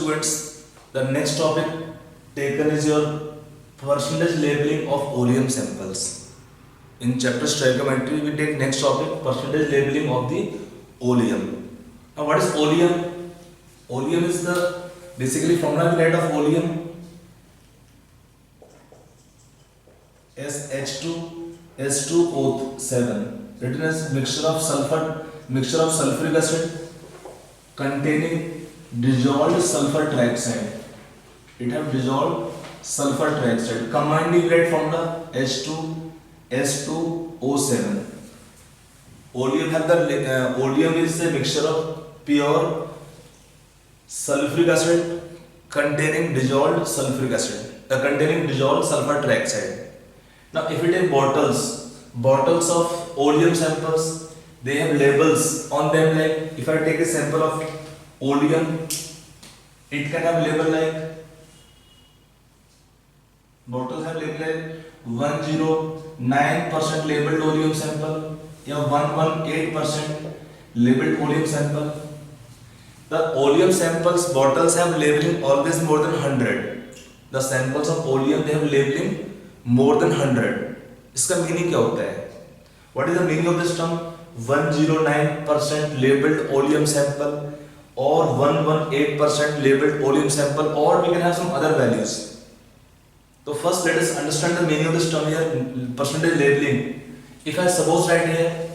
students, the next topic taken is your percentage labeling of oleum samples. In chapter stoichiometry, we take next topic percentage labeling of the oleum. Now, what is oleum? Oleum is the basically formula we write of oleum as H2S2O7, written as mixture of sulfuric acid containing dissolved sulfur trioxide. It have dissolved sulfur trioxide. Combined we write formula H2S2O7. Oleum have the oleum is a mixture of pure sulfuric acid containing dissolved sulfur trioxide. Now, if we take bottles of oleum samples, they have labels on them. Like if I take a sample of oleum, it can have label like bottles have label like 109% labeled oleum sample, या 118% labeled oleum sample. The oleum samples bottles have labeling always more than 100. The samples of oleum they have labeling more than 100. इसका meaning क्या होता है? What is the meaning of this term? 109% labeled oleum sample or 118% labeled oleum sample, or we can have some other values. So first let us understand the meaning of this term here, percentage labeling. If I suppose write here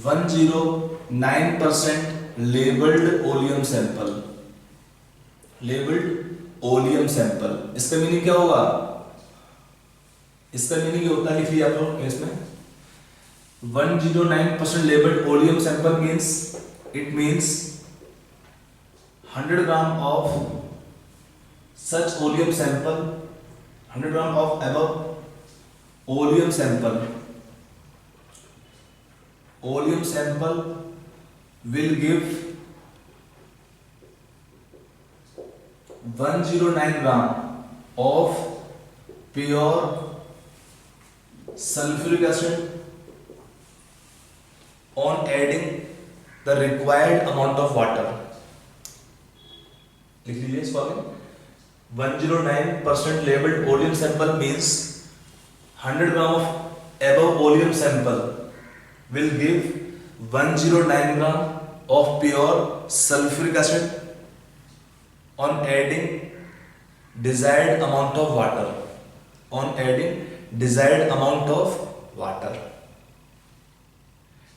109% labeled oleum sample, इसका meaning क्या होगा? इसका meaning ये होता है, लिखिए आप लोग इसमें 109% labeled oleum sample means 100 gram of such oleum sample, 100 gram of above oleum sample will give 109 gram of pure sulfuric acid on adding the required amount of water. लिख लीजिए इस फॉर्म में 109% labeled oleum sample means 100 gram of above oleum sample will give 109 gram of pure sulfuric acid on adding desired amount of water.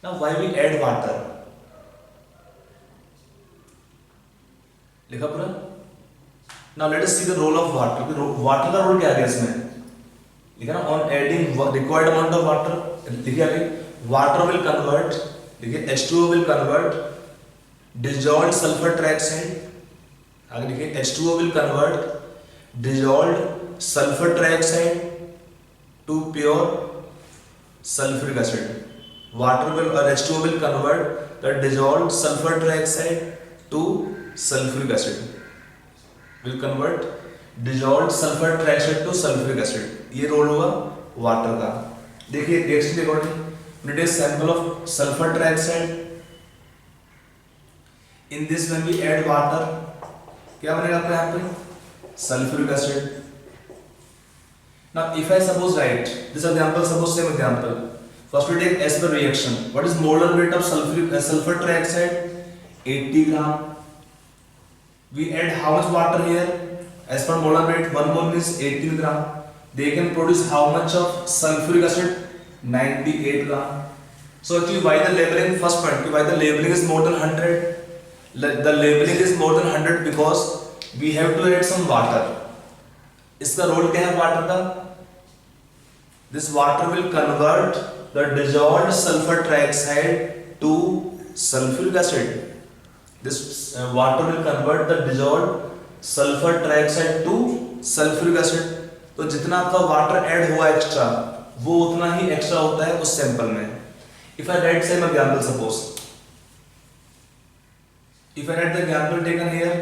Now why we add water? लिखा पूरा? Now let us see the role of water. Water का role क्या है इसमें? लिखा ना, on adding required amount of water. लिखिए आगे, water will convert, लिखिए H2O will convert dissolved sulfur trioxide. आगे लिखिए H2O will convert dissolved sulfur trioxide to pure sulfuric acid. H2O will convert the dissolved sulfur trioxide to sulfuric acid. ये role होगा water का. देखिए reaction के according it is sample of sulfur trioxide. In this when we add water, क्या बनेगा आपका यहाँ पे? Sulfuric acid. Now if I suppose write this example, suppose same example. First we take as per reaction. What is molar weight of sulfur trioxide? 80 gram. We add how much water here? As per molar weight, 1 mole means 18 gram. They can produce how much of sulfuric acid? 98 gram. So actually why the labeling, first point, why the labeling is more than 100? The labeling is more than 100 because we have to add some water. इसका role क्या है water का? This water will convert the dissolved sulfur trioxide to sulfuric acid. This water will convert the dissolved sulfur trioxide to sulfuric acid. तो जितना आपका water add हुआ extra, वो उतना ही एक्स्ट्रा होता है उस सैंपल में. If I write same example, suppose if I write the example taken here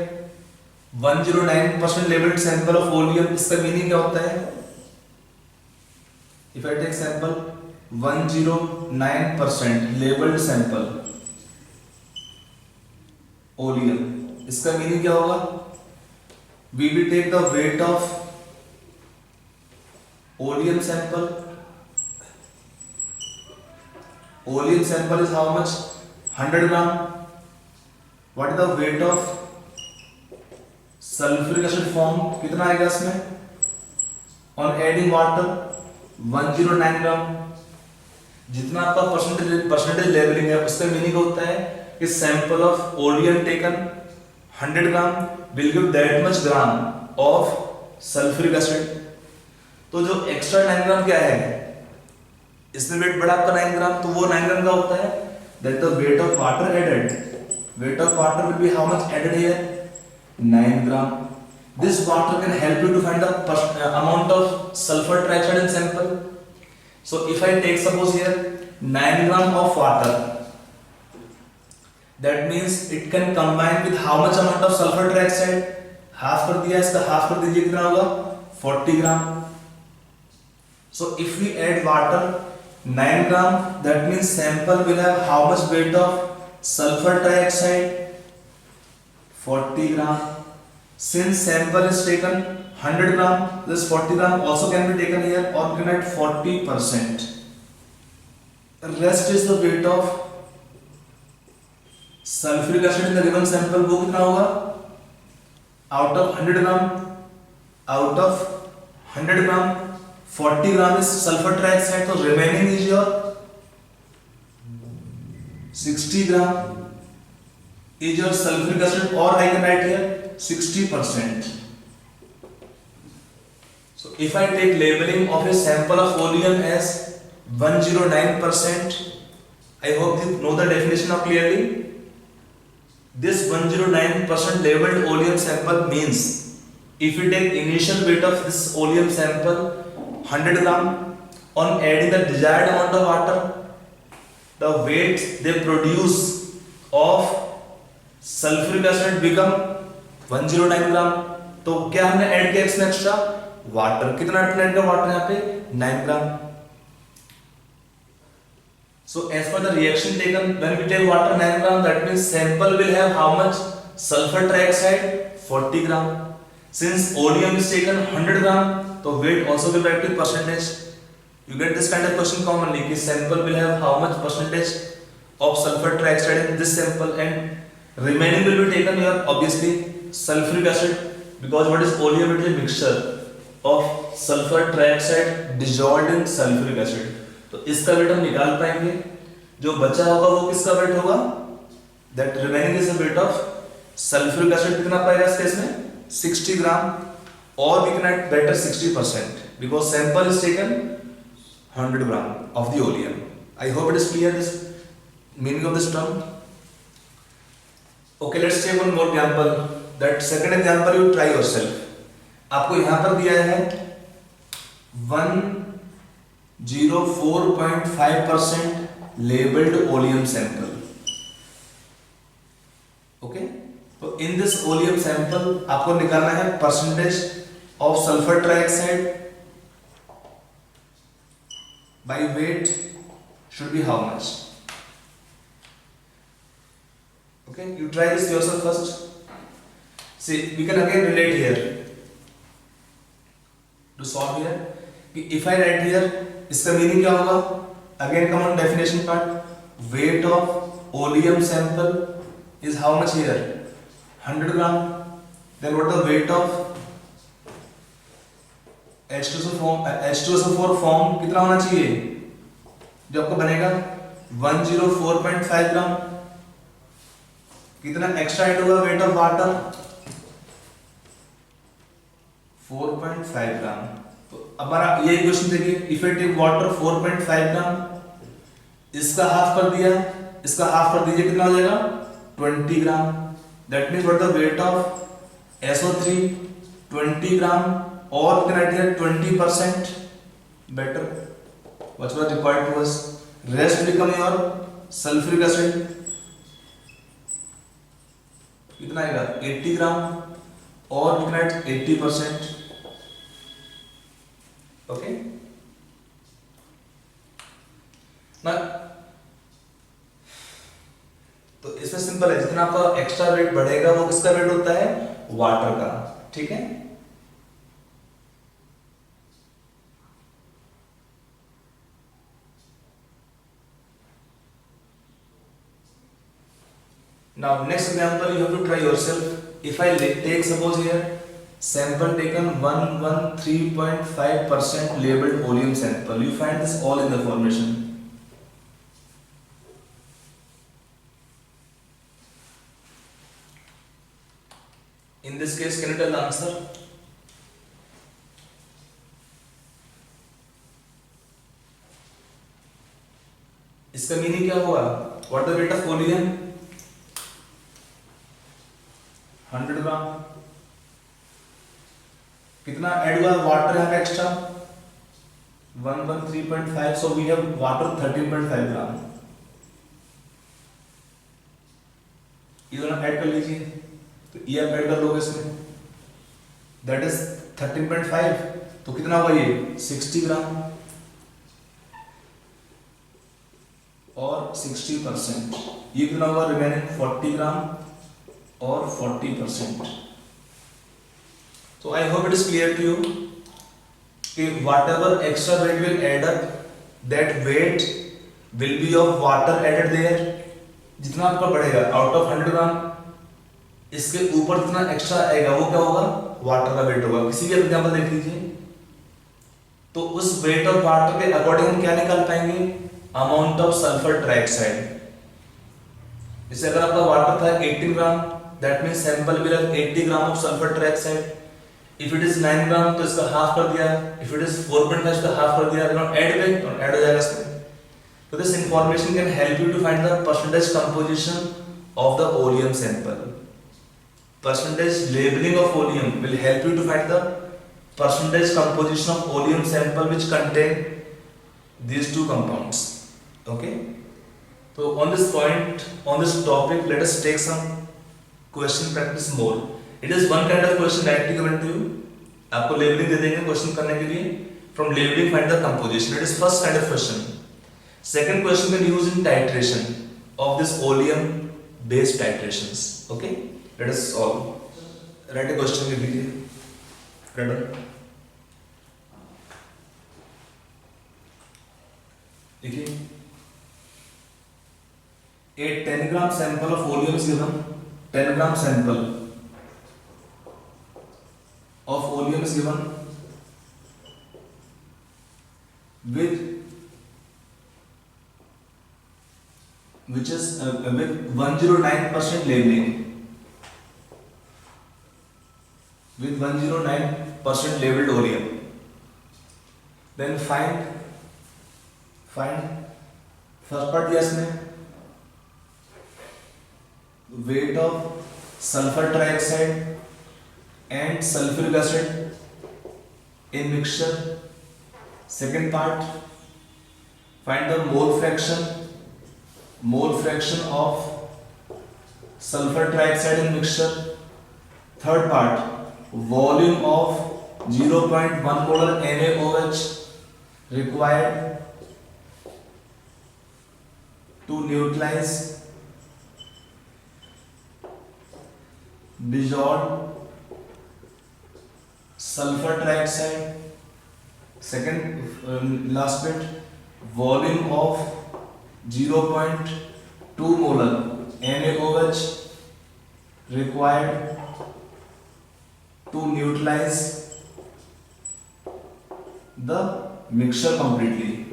109% labeled sample of oleum, इसका मीनिंग क्या होता है? If I take sample 109% labeled sample oleum, इसका मीनिंग क्या होगा? we will take the weight of oleum sample. Oleum sample is how much? 100 gram. What is the weight of sulphuric acid form? कितना आएगा इसमें? On adding water 109 ग्राम. जितना आपका percentage levelling है उसका मीनिंग होता है कि sample of oleum taken 100 gram will give that much gram of sulphuric acid. तो जो एक्स्ट्रा 9 ग्राम क्या है, इसमें वेट बढ़ा आपका 9 ग्राम, तो वो 9 ग्राम का होता है that the weight of water added. Weight of water will be how much added here? 9 gram. This water can help you to find the amount of sulfur trioxide in sample. So if I take suppose here 9 gram of water, that means it can combine with how much amount of sulfur trioxide? Half कर दिया, इसका half कर दीजिए, कितना होगा? 40 gram. So if we add water 9 gram, that means sample will have how much weight of sulfur trioxide? 40 gram. Since sample is taken 100 gram, this 40 gram also can be taken here, or we can add 40%. The rest is the weight of sulfuric acid in the given sample. वो कितना होगा? Out of 100 gram, 40 gram is sulfur trioxide, so remaining is your 60 gram. Is your sulfuric acid, or I can write here 60%. So if I take labeling of a sample of oleum as 109%, I hope you know the definition of clearly. This 109% labeled oleum sample means if we take initial weight of this oleum sample 100 gram, on adding the desired amount of water, the weight they produce of sulphuric acid become 109 ग्राम. तो क्या हमने add किया इसमें extra? Water. कितना add किया water यहाँ पे? 9 ग्राम. So as per the reaction taken, when we take water 9 gram, that means sample will have how much sulfur trioxide? 40 gram. Since oleum is taken 100 gram, so weight also will be back to percentage. You get this kind of question commonly, कि sample will have how much percentage of sulfur trioxide in this sample, and remaining will be taken here obviously sulfuric acid, because what is oleum? It is a mixture of sulfur trioxide dissolved in sulfuric acid. तो इसका wait हम निकाल पाएंगे. जो बचा होगा वो किसका वेट होगा? That remaining is the weight of sulfuric acid. कितना पाएगा इस केस में? 60 ग्राम, or we can add better 60% because sample is taken 100 gram of the oleum. I hope it is clear this meaning of this term. Okay, let's take one more example. That second example you try yourself. आपको यहाँ पर दिया है 104.5% labeled oleum sample. Okay, तो in this oleum sample आपको निकालना है percentage of sulfur trioxide by weight should be how much? Okay, you try this yourself first. See, we can again relate here to solve here. If I write here, इसका meaning क्या होगा? Again come on definition part. Weight of oleum sample is how much here? 100 gram. Then what the weight of H2SO4 form कितना होना चाहिए? जो आपको बनेगा 104.5 ग्राम. कितना एक्स्ट्रा ऐड होगा वेट ऑफ वाटर? 4.5 ग्राम. तो हमारा ये इक्वेशन देखिए, इफ आई टेक वाटर 4.5 ग्राम, इसका हाफ कर दिया, इसका हाफ कर दीजिए, कितना हो जाएगा? 20 gram. That means what the weight of SO3? 20 gram, और we can write here 20% better. What was required to us? Rest become your sulfuric acid. कितना आएगा? 80 ग्राम, और we can write 80%. Okay. ना तो इसमें सिंपल है, जितना आपका एक्स्ट्रा वेट बढ़ेगा वो किसका वेट होता है? वाटर का. ठीक है। Now next example you have to try yourself. If I take suppose here sample taken 113.5% labeled oleum sample, you find this all in the formation. In this case, can you tell the answer? इसका meaning क्या हुआ? What the weight of oleum? 100 ग्राम। कितना add हुआ water यहाँ पे extra? 113.5, so we have water 13.5 ग्राम। ये दोनों add कर लीजिए, तो ये आप ऐड कर लोगे इसमें, that is 13.5, तो कितना होगा ये 60 ग्राम और 60%, ये कितना होगा रिमेनिंग 40 ग्राम और 40%. So I hope it is clear to you कि whatever extra weight will add up, that weight will be of water added there. जितना आपका बढ़ेगा out of 100 ग्राम, इसके ऊपर जितना एक्स्ट्रा आएगा वो क्या होगा? वाटर का वेट होगा। किसी भी एग्जांपल देख लीजिए, तो उस वेट ऑफ वाटर के अकॉर्डिंग हम क्या निकाल पाएंगे? Amount of sulphur trioxide. जैसे अगर आपका वाटर था 18 ग्राम, that means sample will have 80 gram of sulfur trioxide. If it is 9 ग्राम तो इसका हाफ कर दिया, if it is 4.5 इसका हाफ कर दिया, now add back और ऐड हो जाएगा इसमें। So this information can help you to find the percentage composition of the oleum sample. Percentage labeling of oleum will help you to find the percentage composition of oleum sample which contain these two compounds. Okay. So on this point, on this topic, let us take some question practice more. It is one kind of question directly given to you. आपको labeling दे देंगे question करने के लिए. From labeling find the composition. It is first kind of question. Second question can use in titration of this oleum based titrations. Okay. Let us solve. Write a question लिख लीजिए. Ready? देखिए. A 10 gram sample of oleum is given. 10 gram sample of oleum is given with which is with 109% labeling, with 109% labeled oleum. Then find first part दिया इसमें weight of sulfur trioxide and sulfuric acid in mixture. Second part, find the mole fraction of sulfur trioxide in mixture. Third part, volume of 0.1 molar NaOH required to neutralize dissolved sulfur trioxide. Second, last bit, volume of 0.2 molar NaOH required to neutralize the mixture completely.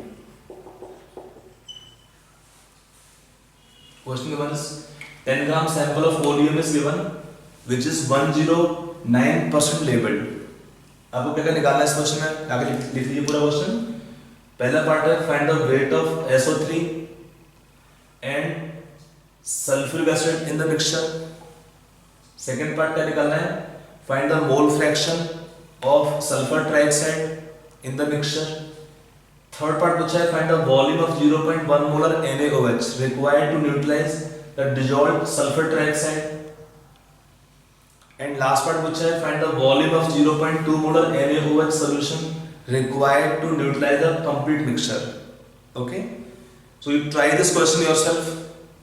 Question given is 10 gram sample of oleum is given which is 109% labeled. आपको क्या निकालना है इस question में? आगे लिख लीजिए पूरा क्वेश्चन. पहला पार्ट है find the weight of SO3 and sulphuric acid in the mixture. Second part क्या निकालना है? Find the mole fraction of sulphur trioxide in the mixture. Third part पूछा है find the volume of 0.1 molar NaOH required to neutralize the dissolved sulphur trioxide. And last part पूछा है find the volume of 0.2 molar NaOH solution required to neutralize the complete mixture. Okay, so you try this question yourself.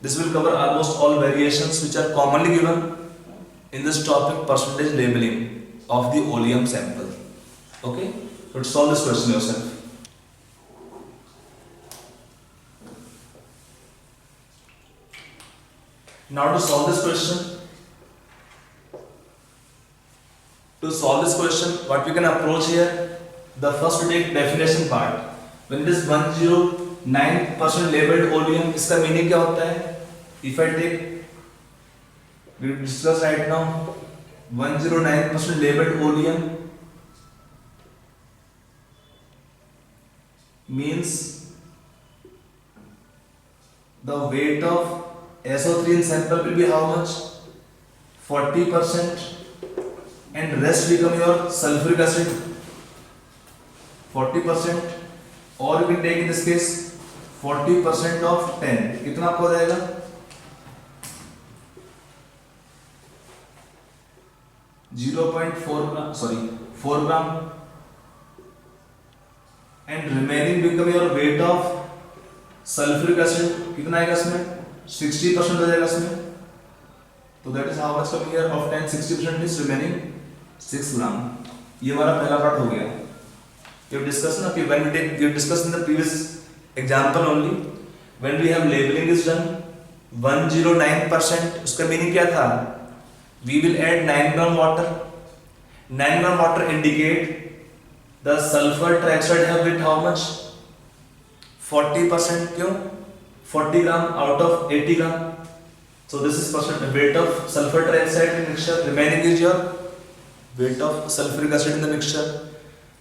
This will cover almost all variations which are commonly given in this topic, percentage labeling. of the oleum sample. Okay, so solve this question yourself. Now to solve this question, what we can approach here, the first to take definition part. When it is 109% labeled oleum, इसका meaning क्या होता है? If I take, we discuss right now, 109% labeled oleum means the weight of SO3 in sample will be how much? 40%, and rest become your sulfuric acid 40%, or you can take in this case 40% of 10. कितना आपको हो जाएगा? 0.4 gram, sorry 4 gram, and remaining become your weight of sulfuric acid. कितना आएगा इसमें? 60% हो जाएगा इसमें. तो that is how much coming here of 10. 60% is remaining 6 gram. ये हमारा पहला पार्ट हो गया. We have discussed ना कि when we discussed in the previous example only, when we have labeling is done 109%, उसका meaning क्या था? We will add 9 gram water. 9 gram water indicate the sulfur trioxide have weight how much? 40%. क्यों? 40 gram out of 80 gram. So this is percent weight of sulfur trioxide in mixture. Remaining is your weight of sulfuric acid in the mixture.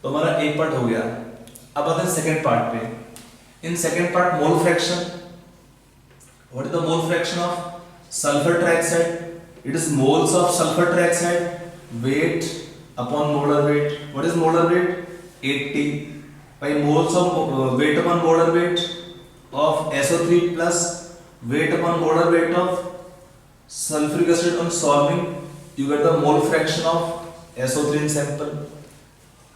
तो हमारा एक part हो गया. अब आते हैं second part पे. In second part, mole fraction. What is the mole fraction of sulfur trioxide? It is moles of sulfur trioxide weight upon molar weight. What is molar weight? 80 by moles of weight upon molar weight of SO3 plus weight upon molar weight of sulfuric acid on solving, you get the mole fraction of SO3 in sample.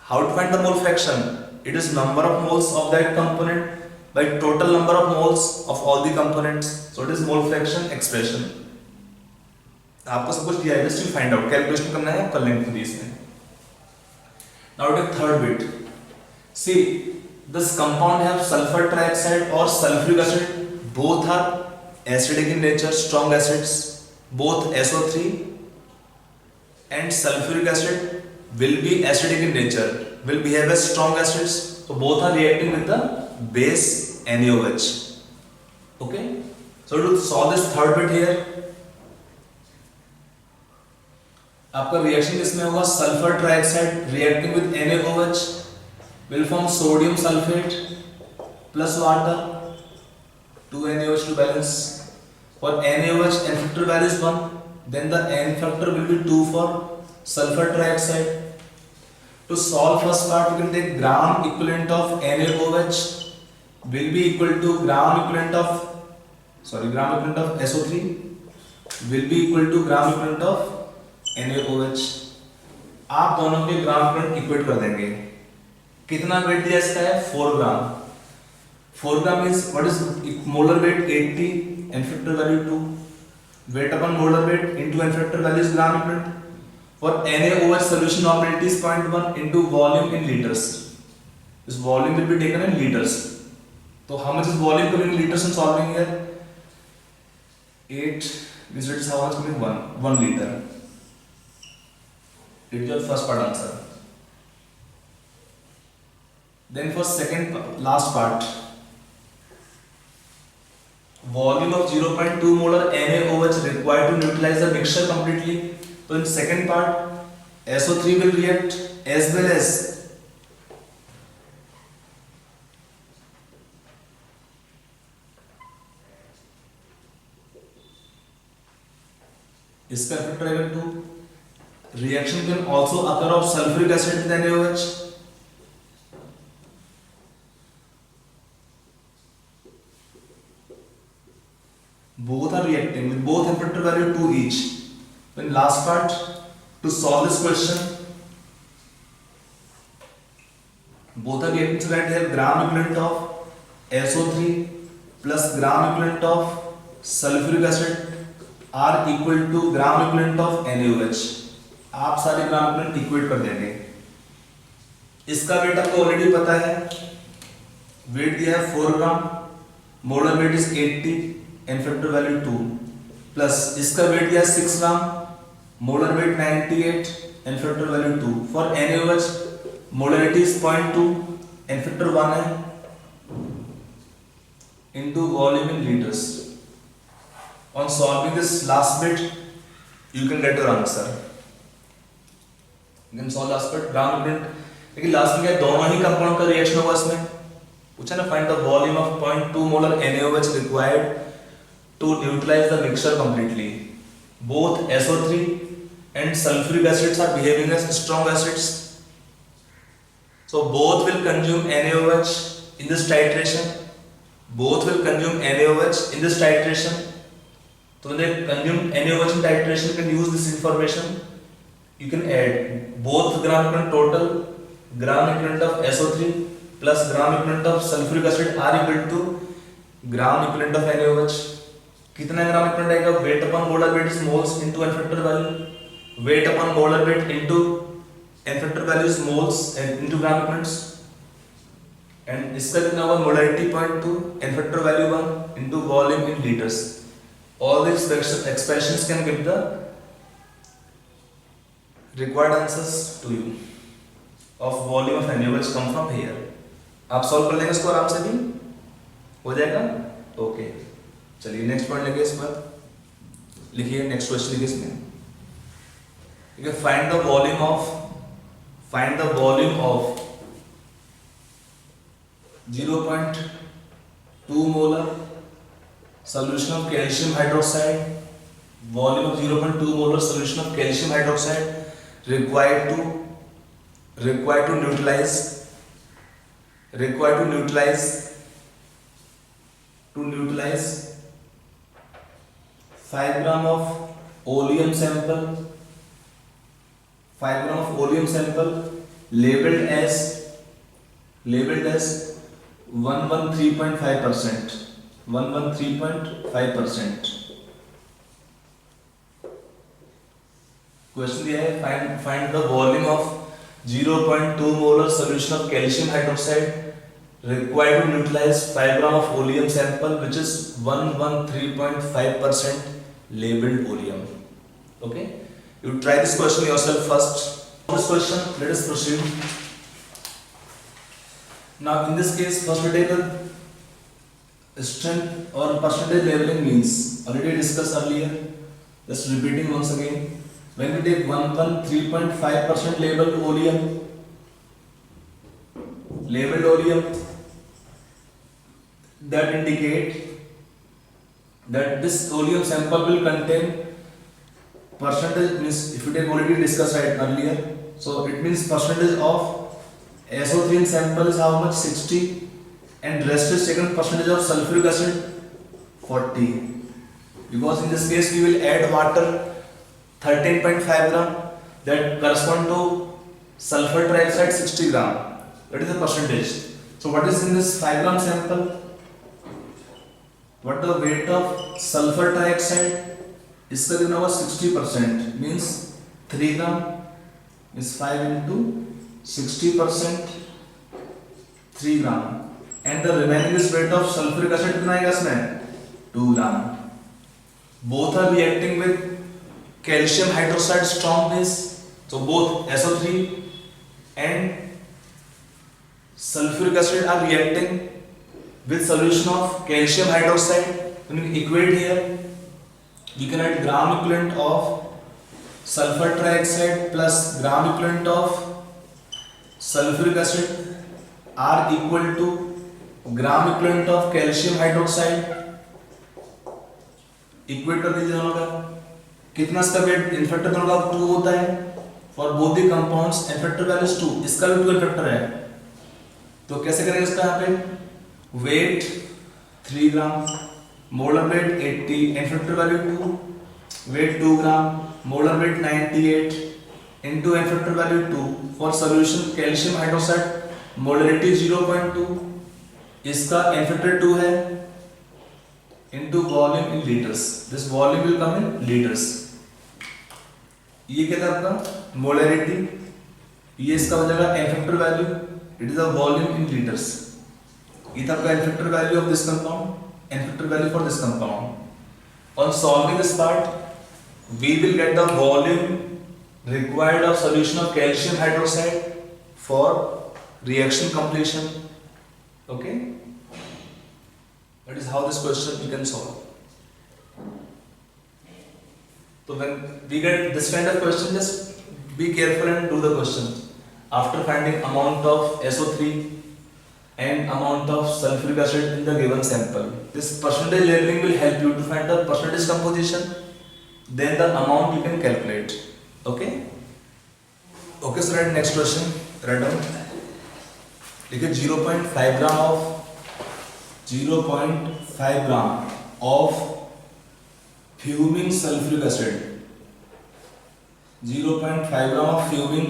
How to find the mole fraction? It is number of moles of that component by total number of moles of all the components. So it is mole fraction expression. आपको सब कुछ दिया है, just to find out. Calculation करना है, कर लेंगे खुद इसमें. Now take third bit. See, this compound have sulfur trioxide or sulfuric acid. Both are acidic in nature, strong acids. Both SO3 and sulfuric acid will be acidic in nature, will behave as strong acids. So both are reacting with the base NaOH. Okay. So to solve this third bit here, आपका reaction इसमें होगा sulphur trioxide reacting with NaOH will form sodium sulfate plus water, 2 NaOH to balance. For NaOH n factor value is 1, then the n factor will be 2 for sulfur trioxide. To solve first part, we can take gram equivalent of NaOH will be equal to gram equivalent of SO3 will be equal to gram equivalent of NaOH. आप दोनों के gram equivalent equate कर देंगे. कितना wait दिया इसका है? 4 gram. 4 gram means what is molar weight? 80 n factor value 2. Weight upon molar weight into n factor value is gram equivalent. For NaOH solution normality is 0.1 into volume in liters. This volume will be taken in liters. So how much is volume coming in liters in solving here? 8. This is how much coming? 1 liter. It is your first part answer. Then for second last part, volume of 0.2 molar NaOH required to neutralize the mixture completely. So in second part, SO3 will react as well as इसका effect रहेगा 2. Reaction can also occur of sulfuric acid with NaOH. Both are reacting with both n factor value 2 each. Then last part, to solve this question, both are reacting so that they have gram equivalent of SO3 plus gram equivalent of sulfuric acid are equal to gram equivalent of NaOH. आप सारे gram equivalent equate कर देंगे। इसका wait आपको already पता है, wait दिया है 4 gram, molar weight is 80 and factor value 2, plus इसका वेट दिया है 6 gram, molar weight 98 and factor value 2। For NaOH molarity is 0.2 and factor 1 है into volume in liters. On solving this last bit, you can get your answer. You can solve last bit gram equivalent, लेकिन last में क्या दोनों ही compound का reaction होगा इसमें, पूछा ना find the volume of 0.2 molar NaOH required to neutralize the mixture completely. Both SO3 and sulfuric acids are behaving as strong acids, so both will consume NaOH in this titration. Both will consume NaOH in this titration. So when they consume NaOH in titration, you can use this information. You can add both gram equivalent total, gram equivalent of SO3 plus gram equivalent of sulfuric acid are equal to gram equivalent of NaOH. कितना ग्राम equivalent आएगा? Weight upon molar weight is moles into N factor value, weight upon molar weight into N factor value is moles into gram equivalents, and इसका कितना होगा? Molarity 0.2 N factor value 1 into volume in litres. All this expressions can give the required answers to you of volume of NaOH come from here. आप solve कर लेंगे इसको आराम से भी हो जाएगा। ओके चलिए नेक्स्ट पॉइंट लेंगे, इस पर लिखिए नेक्स्ट क्वेश्चन लिखिए इसमें, ठीक है। Find the volume of 0.2 molar solution of calcium hydroxide, volume of 0.2 molar solution of calcium hydroxide required to neutralize 5 gram of oleum sample labeled as 113.5%. Question दिया है find the volume of 0.2 molar solution of calcium hydroxide required to neutralize 5 gram of oleum sample which is 113.5% labeled oleum. Okay, you try this question yourself first. This question, let us proceed. Now in this case first we take the strength or percentage labeling means already discussed earlier, just repeating once again. When we take 113.5% labeled oleum, that indicate that this oleum sample will contain percentage, means if you take already discussed right earlier, so it means percentage of SO3 in sample is how much? 60, and rest is taken percentage of sulfuric acid 40, because in this case we will add water 13.5 gram that correspond to sulfur trioxide 60 gram, that is the percentage. So what is in this 5 gram sample? What the weight of sulfur trioxide? इसका कितना होगा? 60%, means 3 gram is 5 into 60%, 3 gram, and the remaining is weight of sulfuric acid कितना आएगा इसमें? 2 gram. Both are reacting with calcium hydroxide strong base, so both SO3 and sulfuric acid are reacting with solution of calcium hydroxide. When we equate here, we can add gram equivalent of sulfur trioxide plus gram equivalent of sulfuric acid are equal to gram equivalent of calcium hydroxide. Equate कर दीजिए दोनों का, कितना इसका wait इन factor दोनों का 2 होता है for both the compounds, in factor value is 2, इसका भी 2 इन फैक्टर है, तो कैसे करेंगे इसका? यहाँ पे weight 3 gram, molar weight 80, N factor value 2, weight 2 gram, molar weight 98 into N factor value 2 for solution calcium hydroxide, molarity 0.2, इसका इन फैक्टर 2 है, into volume in liters. This volume will come in liters. ये क्या था आपका? Molarity, ये इसका हो जाएगा N factor value, it is a volume in litres. ये था आपका N factor value of this compound, N factor value for this compound. On solving this part we will get the volume required of solution of calcium hydroxide for reaction completion. Okay, that is how this question we can solve. So when we get this kind of question, just be careful and do the question. After finding amount of SO3 and amount of sulfuric acid in the given sample, this percentage labeling will help you to find the percentage composition, then the amount you can calculate. Okay, okay, so write next question. Write down, देखिए 0.5 ग्राम of fuming sulfuric acid, 0.5 gram of fuming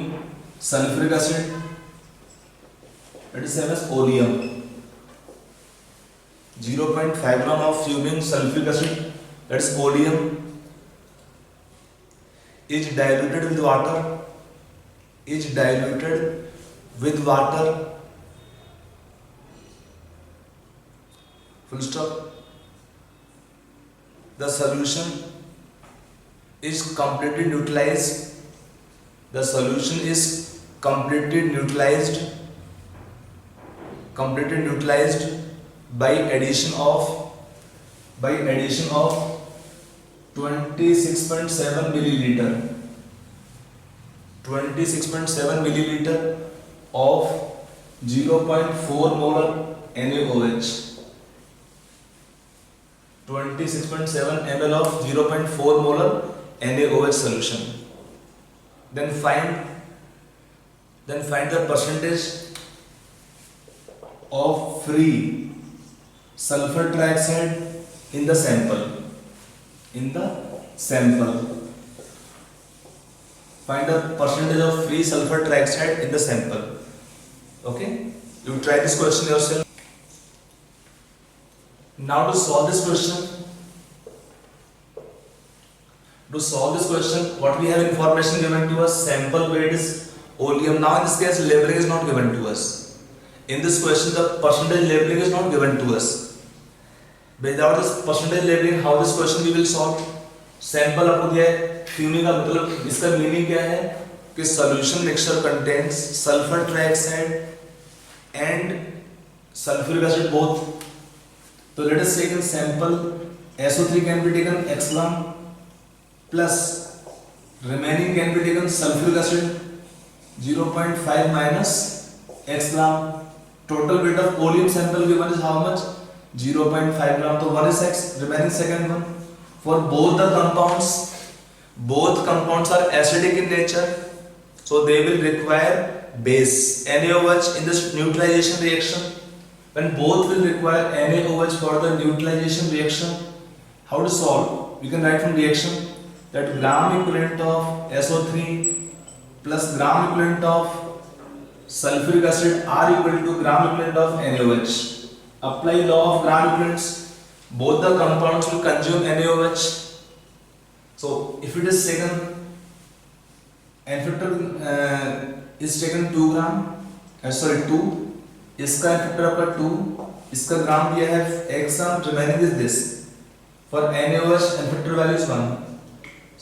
sulfuric acid, that is same as oleum. 0.5 gram of fuming sulfuric acid, that is oleum, is diluted with water, full stop. The solution is completely neutralized, by addition of 26.7 milliliter of 0.4 molar NaOH. 26.7 ml of 0.4 molar NaOH solution. Then find the percentage of free sulfur trioxide in the sample. Find the percentage of free sulfur trioxide in the sample. Okay, you try this question yourself. Now to solve this question, what we have information given to us, sample weight is oleum. Now in this case labeling is not given to us. In this question the percentage labeling is not given to us. Without this percentage labeling, how this question we will solve? Sample आपको दिया है, fuming का मतलब इसका meaning क्या है कि solution mixture contains sulphur trioxide and sulphuric acid both. तो let us take in sample SO3 can be taken x gram plus remaining can be taken sulphuric acid 0.5 minus x gram. Total weight of oleum sample given is how much? 0.5 gram. So one is x, remaining second one. For both the compounds, both compounds are acidic in nature, so they will require base NaOH in this neutralization reaction. When both will require NaOH for the neutralization reaction, how to solve? We can write from reaction that gram equivalent of SO3 plus gram equivalent of sulfuric acid are equal to gram equivalent of NaOH. Apply law of gram equivalents. Both the compounds will consume NaOH. So if it is taken, N factor is taken 2 gram, 2. इसका N factor आपका 2, इसका ग्राम दिया है x gram, remaining is this. For NaOH N factor value is 1.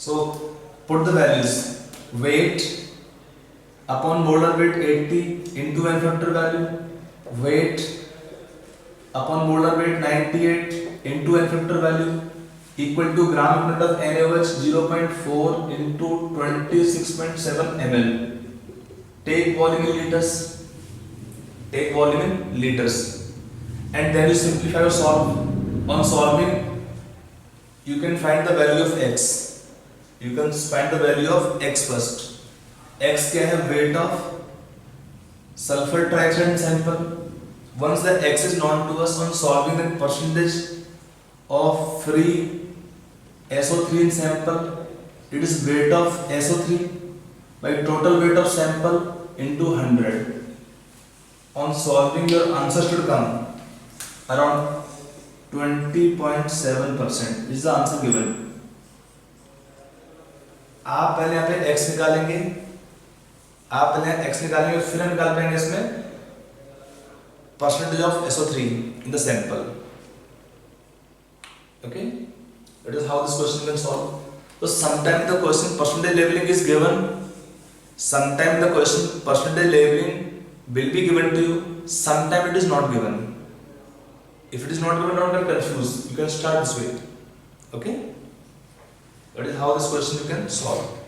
So put the values. Weight upon molar weight 80 into N factor value. Weight upon molar weight 98 into N factor value equal to gram equivalent of NaOH 0.4 into 26.7 ml. Take volume in liters. And then you simplify or solve. On solving, you can find the value of x. You can find the value of x first. X क्या है? Weight of sulfur trioxide sample. Once the x is known to us, on solving the percentage of free SO3 in sample, it is weight of SO3 by total weight of sample into 100. On solving, your answer should come around 20.7%. This is the answer given. आप पहले यहाँ पे x निकालेंगे, आप पहले x निकालेंगे फिर हम निकाल पाएंगे इसमें percentage of SO3 in the sample. Okay, that is how this question can solve. So sometimes the question percentage labeling is given, sometimes the question percentage labeling will be given to you, sometimes it is not given. If it is not given, don't get confused, you can start this way. Okay, that is how this question you can solve.